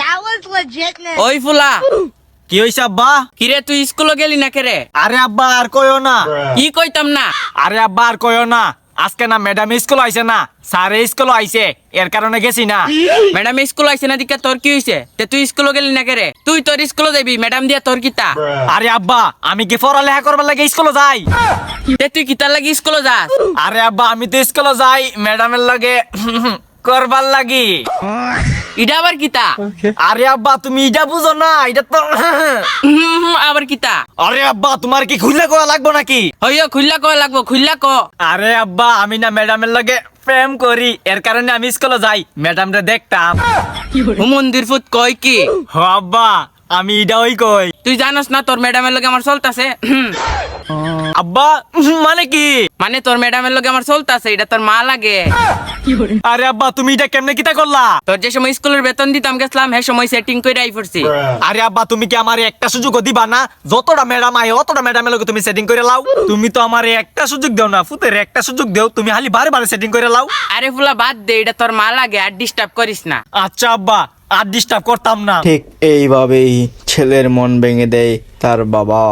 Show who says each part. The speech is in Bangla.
Speaker 1: That was legitness.
Speaker 2: ওই ফুলা
Speaker 3: কি হইছে আব্বা?
Speaker 2: কিরে তুই স্কুলে গেলি না কেরে?
Speaker 3: আরে আব্বা আর কইও না।
Speaker 2: কি কইতাম না?
Speaker 3: আরে আব্বা আর কইও না। আজকে না ম্যাডাম স্কুল আইছে না, স্যারে স্কুল আইছে, এর কারণে গেছি না।
Speaker 2: ম্যাডাম স্কুল আইছে না দিকে তোর কি হইছে? তে তুই স্কুলে গেলি না কেরে? তুই তোর স্কুলে যাবি, ম্যাডাম দিয়া তোর কিতা?
Speaker 3: আরে আব্বা আমি কি পড়ালেখা করবার লাগে স্কুলে যাই?
Speaker 2: তে তুই কিতার লাগি স্কুলে যাস?
Speaker 3: আরে আব্বা আমি তো স্কুলে যাই ম্যাডামের লগে করবার লাগি।
Speaker 2: ইডা আবার কিতা?
Speaker 3: আরে আব্বা তুমি এটা বুঝো না, এটা তো
Speaker 2: আবার কিতা?
Speaker 3: আরে আব্বা তোমার কি খুললে করা লাগবো নাকি?
Speaker 2: হইও খুললা কয় লাগবো, খুললা ক।
Speaker 3: আরে আব্বা আমি না ম্যাডামের লগে প্রেম করি, এর কারণে আমি স্কুলে যাই, ম্যাডামরে দেখতাম।
Speaker 2: মন্দির ফুট কয় কি?
Speaker 3: হ আব্বা আমি এটা ওই কই।
Speaker 2: তুই জানোস না তোর ম্যাডামের লগে আমার চলতাছে?
Speaker 3: আব্বা মানে কি?
Speaker 2: মানে তোর ম্যাডামের লগে আমার চলতাছে, এটা তোর মা লাগে।
Speaker 3: আরে আব্বা তুমি এটা কেমনে কিতা করলা?
Speaker 2: তোর যে সময় স্কুলের বেতন দিতাম গেছিলাম, হে সময় সেটিং করে আই পড়ছি।
Speaker 3: আরে আব্বা তুমি কি আমারে একটা সুযোগও দিবা না? যতটা ম্যাডাম আয় অতটা ম্যাডামের লগে তুমি সেটিং করে লাও। তুমি তো আমারে একটা সুযোগ দাও না, ফুতের একটা সুযোগ দাও, তুমি খালি বারে বারে সেটিং করে লাও।
Speaker 2: আরে ফুলা বাদ দে, এটা তোর মা লাগে, আর ডিস্টার্ব করিস না।
Speaker 3: আচ্ছা আব্বা আর ডিস্টার্ব করতাম না।
Speaker 4: ঠিক এইভাবেই ছেলের মন ভেঙে দেয় তার বাবা।